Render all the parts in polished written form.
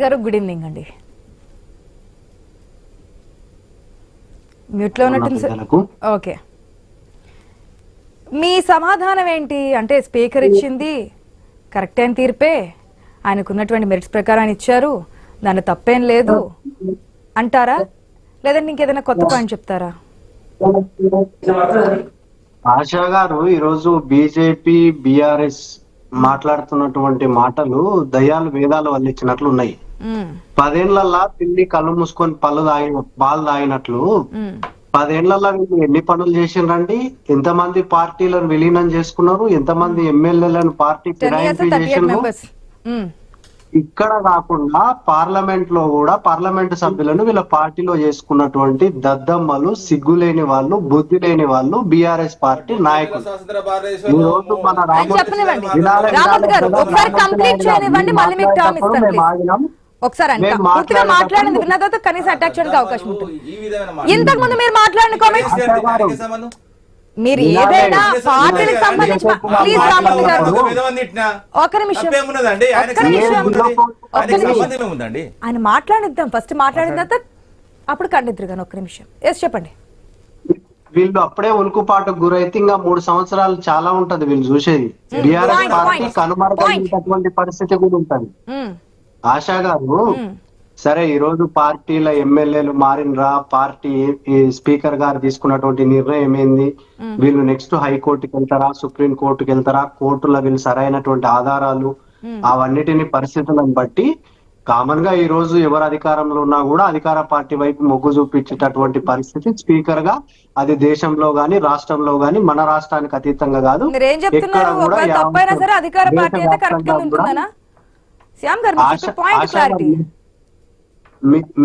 గారు good evening అండి. Mute లో ఉన్నట్టుంది సార్. ఓకే, మీ సమాధానం ఏంటి? అంటే స్పీకర్ ఇచ్చింది కరెక్ట్ అయిన తీర్పే, ఆయనకున్నటువంటి మెరిట్స్ ప్రకారం ఆయన ఇచ్చారు, దాని తప్పేం లేదు అంటారా, లేదంటే ఇంకేదైనా కొత్త పాయింట్ చెప్తారా? ఆశా గారు ఈరోజు బీజేపీ బీఆర్ఎస్ మాట్లాడుతున్నటువంటి మాటలు దయ్యాలు వేదాలు వల్లించినట్లు ఉన్నాయి. 10 ఏళ్లల్లా పిల్లి కళ్ళు మూసుకొని పాలు తాగినట్లు 10 ఏళ్లల్లా వీళ్ళు ఎన్ని పనులు చేసిండ్రండి? ఎంతమంది పార్టీలను విలీనం చేసుకున్నారు? ఎంతమంది ఎమ్మెల్యేలను పార్టీ ఫిరాయింపు చేసిండ్రు? ఇక్కడ కాకుండా పార్లమెంట్ లో కూడా పార్లమెంట్ సభ్యులను వీళ్ళ పార్టీలో చేసుకున్నటువంటి దద్దమ్మలు, సిగ్గులేని వాళ్ళు, బుద్ధి లేని వాళ్ళు బీఆర్ఎస్ పార్టీ నాయకులు. ఈ రోజు మన మాట్లాడింది విన్న తర్వాత కనీసం అటాక్ చేయడానికి అవకాశం ఉంటుంది. ఇంతకు ముందు మీరు మాట్లాడిన కామెంట్స్ మీరు ఏదైనా పార్టీలకు సంబంధించిన ప్లీజ్ రామూర్తి గారు ఒక నిమిషం ఆయన మాట్లాడిద్దాం. ఫస్ట్ మాట్లాడిన తర్వాత అప్పుడు ఖండిద్దరు కానీ ఒక్క నిమిషం. ఎస్ చెప్పండి. వీళ్ళు అప్పుడే ఉలుకుపాటుకు గురైతే ఇంకా 3 సంవత్సరాలు చాలా ఉంటది వీళ్ళు చూసేది. బీఆర్ఎస్ పార్టీ కనుమరుగైనటువంటి పరిస్థితి కూడా ఉంటది. ఆశా గారు సరే, ఈ రోజు పార్టీల ఎమ్మెల్యేలు మారినరా, పార్టీ స్పీకర్ గారు తీసుకున్నటువంటి నిర్ణయం ఏంది? వీళ్ళు నెక్స్ట్ హైకోర్టుకి వెళ్తారా, సుప్రీం కోర్టుకి వెళ్తారా? కోర్టులో వీళ్ళు సరైనటువంటి ఆధారాలు అవన్నిటిని పరిస్థితులను బట్టి కామన్ గా ఈ రోజు ఎవరు అధికారంలో ఉన్నా కూడా అధికార పార్టీ వైపు మొగ్గు చూపించేటటువంటి పరిస్థితి స్పీకర్ గా, అది దేశంలో గాని రాష్ట్రంలో గాని, మన రాష్ట్రానికి అతీతంగా కాదు.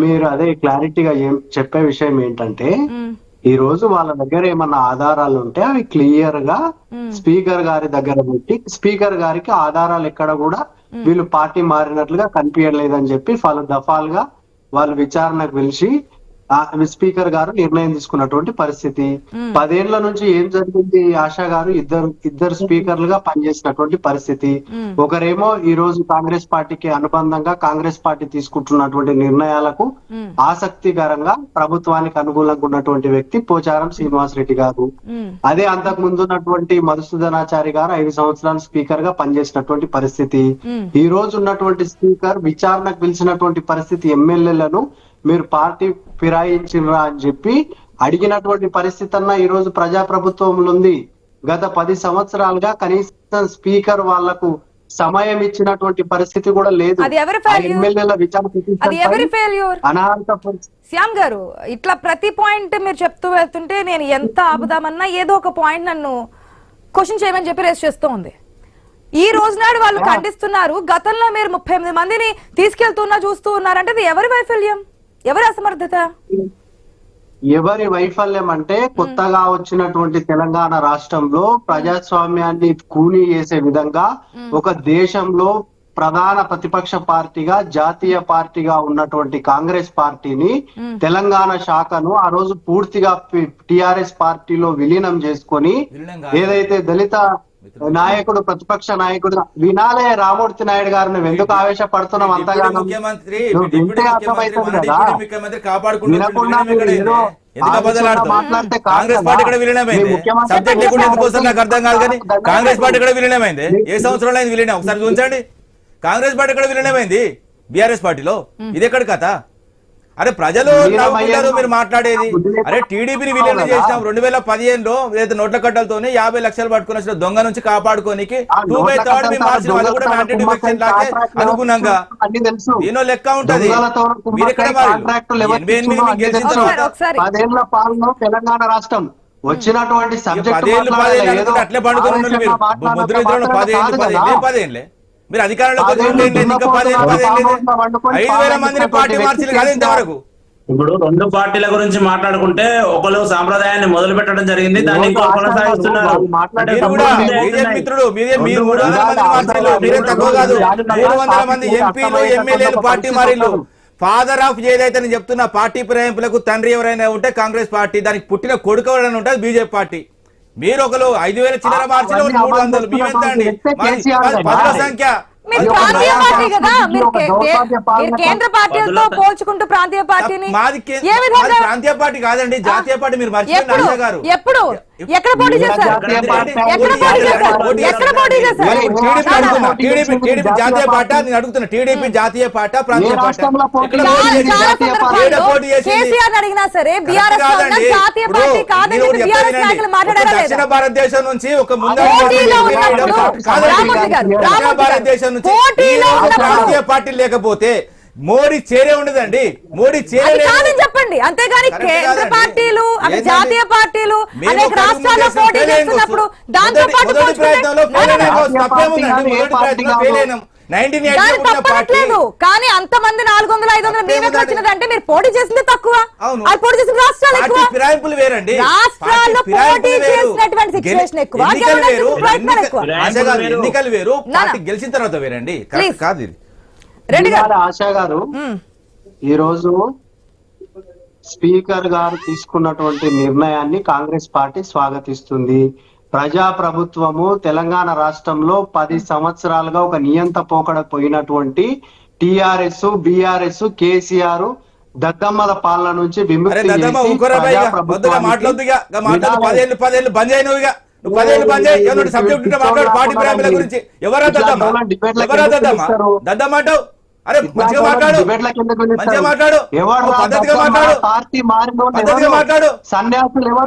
మీరు అదే క్లారిటీగా చెప్పే విషయం ఏంటంటే, ఈ రోజు వాళ్ళ దగ్గర ఏమన్నా ఆధారాలు ఉంటే అవి క్లియర్ గా స్పీకర్ గారి దగ్గర పెట్టి, స్పీకర్ గారికి ఆధారాలు ఎక్కడ కూడా వీళ్ళు పార్టీ మారినట్లుగా కనిపించలేదని చెప్పి పలు దఫాలుగా వాళ్ళు విచారణకు పిలిచి స్పీకర్ గారు నిర్ణయం తీసుకున్నటువంటి పరిస్థితి. 10 ఏళ్ల నుంచి ఏం జరిగింది ఆశా గారు? ఇద్దరు స్పీకర్లుగా పనిచేసినటువంటి పరిస్థితి. ఒకరేమో ఈ రోజు కాంగ్రెస్ పార్టీకి అనుబంధంగా కాంగ్రెస్ పార్టీ తీసుకుంటున్నటువంటి నిర్ణయాలకు ఆసక్తికరంగా ప్రభుత్వానికి అనుకూలంగా ఉన్నటువంటి వ్యక్తి పోచారం శ్రీనివాస్ రెడ్డి గారు. అదే అంతకు ముందు ఉన్నటువంటి మధుసూదనాచారి గారు 5 సంవత్సరాలు స్పీకర్ గా పనిచేసినటువంటి పరిస్థితి. ఈ రోజు ఉన్నటువంటి స్పీకర్ విచారణకు పిలిచినటువంటి పరిస్థితి. ఎమ్మెల్యేలను మీరు పార్టీ ఫిరాయించినరా అని చెప్పి అడిగినటువంటి పరిస్థితి అన్న ఈ రోజు ప్రజాప్రభుత్వంలో ఉంది. గత 10 సంవత్సరాలుగా కనీసం స్పీకర్ వాళ్లకు సమయం ఇచ్చినటువంటి పరిస్థితి కూడా లేదు. ఎమ్మెల్యేల శ్యామ్ గారు ఇట్లా ప్రతి పాయింట్ మీరు చెప్తూ వెళ్తుంటే నేను ఎంత ఆపుదామన్నా ఏదో ఒక పాయింట్ నన్ను క్వశ్చన్ చేయమని చెప్పి రేస్ చేస్తూ ఉంది. ఈ రోజు నాడు వాళ్ళు ఖండిస్తున్నారు, గతంలో మీరు 38 మందిని తీసుకెళ్తున్నా చూస్తూ ఉన్నారంటే ఇది ఎవరి వైఫల్యం, ఎవరి అసమర్థత? ఎవరి వైఫల్యం అంటే, కొత్తగా వచ్చినటువంటి తెలంగాణ రాష్ట్రంలో ప్రజాస్వామ్యాన్ని కూనీ చేసే విధంగా ఒక దేశంలో ప్రధాన ప్రతిపక్ష పార్టీగా, జాతీయ పార్టీగా ఉన్నటువంటి కాంగ్రెస్ పార్టీని, తెలంగాణ శాఖను ఆ రోజు పూర్తిగా టిఆర్ఎస్ పార్టీలో విలీనం చేసుకొని ఏదైతే దళిత నాయకుడు, ప్రతిపక్ష నాయకుడు వినాలే రామూర్తి నాయుడు గారు, నువ్వు ఎందుకు ఆవేశపడుతున్నావు అంతగానో? వింటే అర్థమవుతుంది కదా, వినకుండా మాట్లాడితే కాంగ్రెస్ పార్టీ కూడా విలీనమైంది. సబ్జెక్ట్ లేకుండా ఎందుకోసం నాకు అర్థం కాదు. కానీ కాంగ్రెస్ పార్టీ కూడా విలీనమైంది. ఏ సంవత్సరంలో అయింది విలీనం? ఒకసారి చూపించండి. కాంగ్రెస్ పార్టీ కూడా విలీనమైంది బీఆర్ఎస్ పార్టీలో. ఇది ఎక్కడ కథ? అరే ప్రజలు నవ్వుకుంటారు మీరు మాట్లాడేది. అరే టీడీపీని విలీనం చేసినాం 2015లో ఏదైతే నోట్ల కట్టలతోనే 50 లక్షలు పట్టుకుని వచ్చిన దొంగ నుంచి కాపాడుకోనికి 2/3 మీ మార్చిన వాళ్ళు కూడా మ్యాండేటరీ ఎలక్షన్ లాగే అనుకున్నాంగా దీనిలో లెక్క ఉంటది. మీరు ఎక్కడ గెలిచిన తెలంగాణ రాష్ట్రం వచ్చినటువంటి అట్లే పండుకొని మీరు ముద్ర 10 ఏళ్ళే మీరు అధికారంలో 5,000 మందిని పార్టీ మార్చిలు కాదు ఇంతవరకు. ఇప్పుడు 2 పార్టీల గురించి మాట్లాడుకుంటే ఒకరు సాంప్రదాయాన్ని మొదలు పెట్టడం జరిగింది, దాన్ని కొనసాగిస్తున్నారు. మిత్రుడు మీరు 300 మంది మార్చిలు, మీరే తక్కువ కాదు. 300 మంది ఎంపీలు ఎమ్మెల్యేలు పార్టీ మారిళ్ళు. ఫాదర్ ఆఫ్ ఏదైతే నేను చెప్తున్నా పార్టీ ఫిరాయింపులకు తండ్రి ఎవరైనా ఉంటే కాంగ్రెస్ పార్టీ, దానికి పుట్టిన కొడుకు ఎవరైనా ఉంటే బీజేపీ పార్టీ. మీరు ఒకరు 5,000 చిల్లర మార్చిలో 300, మేమెంత అండి? 10ల సంఖ్య మీరు అది ఒక ప్రాంతీయ నయా పార్టీ కదా, సంస్కృతి, మీరు ఒక దౌర్భాగ్య పాలన మీరు కేంద్ర పార్టీలతో పోల్చుకుంటూ ప్రాంతీయ పార్టీని మాది ఏ విధంగా ప్రాంతీయ పార్టీ కాదండి, జాతీయ పార్టీ. మీరు మర్చిపోయింది ఎప్పుడు ఆశా గారు. ఎప్పుడు ఎక్కడ పోటీ చేశారు? జాతీయ పార్టీ ఎక్కడ పోటీ చేశారు? ఎక్కడ పోటీ చేశారు? టీడీపీ అడుగుతున్నా, టీడీపీ జాతీయ పార్టీ నేను అడుగుతున్నా. టీడీపీ జాతీయ పార్టీ ప్రాంతీయ ఏ రాష్ట్రంలో పార్టీ పోటీ ఎక్కడ చాలా పోటీ చేసింది? చాలా జాతీయ సందర్భాల్లో పోటీ చేసింది? కేసీఆర్ అడిగినా సరే బీఆర్ఎస్ కాదండి. జాతీయ ఇప్పుడు పార్టీ కాదని మీరు చెప్పి బీఆర్ఎస్ చెప్పేది నాయకులు వినండి. మాట్లాడారా ఒక దక్షిణ లేదా? భారతదేశం నుంచి ఒక పోటీలో ఉన్నప్పుడు రామూర్తి గారు, దక్షిణ రామూర్తి గారు, భారతదేశం నుంచి పోటీలో ఈ ఉన్నప్పుడు ప్రాంతీయ పార్టీ లేకపోతే మోడీ చేరే ఉండదండి. మోడీ అది చేరే కాదని చెప్పండి. అంతేగాని కరెక్ట్ కేంద్ర కాదండి. పార్టీలు అంటే ఏంటండి? జాతీయ పార్టీలు మేము అనేక ఒక రాష్ట్రాల్లో ముందు పోటీ చేసిన చేస్తున్నప్పుడు ఫెయిల్ దాంతో పాటు మొదటి పోల్చుకుంటే ప్రయత్నంలో ఫెయిల్ అయినాం. జాతీయ తప్పేముందండి? పార్టీ మొదటి కాదు, ప్రయత్నంలో ఏ ఫెయిల్ పార్టీ అయినాం. 1980 దాని ఉన్న పార్టీ తప్పనట్లేదు. కానీ అంతమంది 400-500 మీ దగ్గర వచ్చినదంటే మీరు పోటీ చేసింది తక్కువ, అవును. అది పోటీ చేసిన రాష్ట్రాలు పార్టీ ఎక్కువ. ఫిరాయింపులు వేరండి. రాష్ట్రాల్లో పార్టీ ఫిరాయింపులు పోటీ వేరు. చేసినటువంటి సిచ్యువేషన్ ఎక్కువ, ఎన్నికలు గెలవడానికి వేరు. ప్రయత్నాలు ఎక్కువ. ఆశా గారు, వేరు. ఎన్నికలు వేరు, నా. పార్టీ గెలిచిన తర్వాత వేరండి. Correct Please. కాదు ఇది. రెడ్డి గారు ఇవాళ ఆశా గారు ఈ రోజు స్పీకర్ గారు తీసుకున్నటువంటి నిర్ణయాన్ని కాంగ్రెస్ పార్టీ స్వాగతిస్తుంది. ప్రజా ప్రభుత్వము తెలంగాణ రాష్ట్రంలో 10 సంవత్సరాలుగా ఒక నియంత పోకడ పోయినటువంటి టిఆర్ఎస్, బిఆర్ఎస్, కేసీఆర్ దద్దమ్మల పాలన నుంచి అరే విముక్తి దద్దమ్మ చేసి ఊరుకోరా బాయ్, ఇక వద్దుగా మాట్లాడద్దు, ఇక మాట్లాడు. 10 ఏళ్ళు బంద్ అయినవు. ఇక నువ్వు 10 ఏళ్ళు బంద్ అయ్యి ఏమన్నా సబ్జెక్ట్ ఉంటే మాట్లాడు. పార్టీ ప్రేమల గురించి ఎవరా దద్దమ్మ? ఎవరా దద్దమ్మ? దద్దమ్మ అంటావు? అరే మంచిగా మాట్లాడు, మంచిగా మాట్లాడు, పద్ధతిగా మాట్లాడు, పద్ధతిగా మాట్లాడు.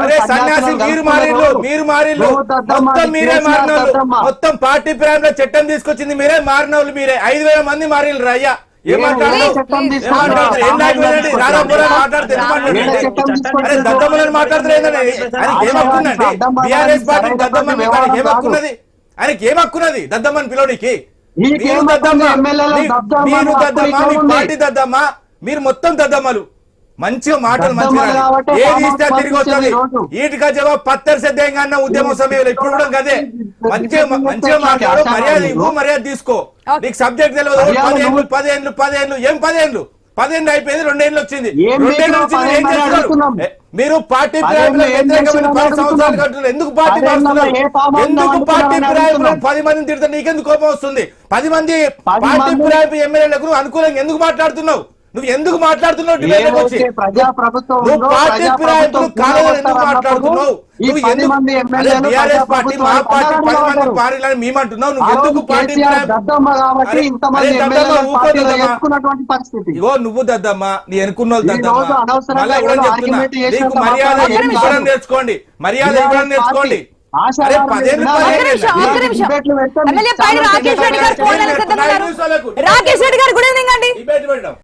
అరే సన్యాసి మీరు మారిళ్ళు, మీరు మారిళ్ళు, మొత్తం మీరే మారినోళ్ళు. మొత్తం పార్టీ ప్రేమలో చట్టం తీసుకొచ్చింది మీరే, మారినోళ్ళు మీరే. 5,000 మంది మారిళ్ళు అయ్యా. ఏం మాట్లాడతావు? ఏం మాట్లాడతారు? ఏం నాయకులండి? రాధాపురాన్ని మాట్లాడితే ఎందుకు మాట్లాడండి? అరే దద్దమ్మలను మాట్లాడుతారు ఏంటండి? ఆయనకి ఏం హక్కుందండి? బీఆర్ఎస్ పార్టీ దద్దమ్మని ఆయనకి ఏం హక్కున్నది? ఆయనకి ఏం హక్కున్నది దద్దమ్మని పిలవడానికి? మీరు దద్దమ్మ, మీరు దద్దమ్మ, మీ పార్టీ దద్దమ్మ, మీరు మొత్తం దద్దమ్మలు. మంచిగా మాటలు మంచిగా ఏది ఇస్తే తిరిగి వస్తుంది. వీటికా జవాబు పత్తర్ సిద్ధంగా అన్న ఉద్యమం సమయంలో ఇప్పుడు కూడా కదే. మంచిగా మాట్లాడు, మర్యాద ఇవ్వు, మర్యాద తీసుకో. నీకు సబ్జెక్ట్ తెలియదు. 10 ఏళ్ళు ఏం 10 ఏళ్ళు? 10 ఏళ్ళు అయిపోయింది, 2 ఏళ్ళు వచ్చింది. 2 ఏళ్ళు వచ్చింది ఏం చేస్తున్నారు? మీరు పార్టీ ప్రేమలో వ్యతిరేకమైన 10 సంవత్సరాలు కట్టున్నారు. ఎందుకు పార్టీ మారుతున్నారు? ఎందుకు పార్టీ ప్రేమలో 10 మందిని తిడితే నీకెందుకు కోపం వస్తుంది? 10 మంది పార్టీ ప్రేమ ఎమ్మెల్యేలకు అనుకూలంగా ఎందుకు మాట్లాడుతున్నావు? నువ్వు ఎందుకు మాట్లాడుతున్నావు? డిబేట్లోకి వచ్చి నువ్వు పార్టీ ఫిరాయింపులు కాలేదని ఎందుకు మాట్లాడుతున్నావు? నువ్వు ఎందుకు బీఆర్ఎస్ పార్టీ మా పార్టీ 10 మంది పార్టీలని మేమంటున్నావు? నువ్వు ఎందుకు పార్టీ ఇగో నువ్వు దద్దమ్మ, నీ ఎన్నుకున్న దద్దమ్మ. మళ్ళీ కూడా చెప్తున్నా, నీకు మర్యాద ఇవ్వడం నేర్చుకోండి, మర్యాద ఇవ్వడం నేర్చుకోండి. అరే 10 ఏళ్ళు ఎమ్మెల్యే పైడి రాకేష్ రెడ్డి గారు ఫోన్ లైన్ సిద్ధంగా ఉన్నారు. రాకేష్ రెడ్డి గారు గుడ్ ఈవినింగ్ అండి. డిబేట్ పెట్టాం.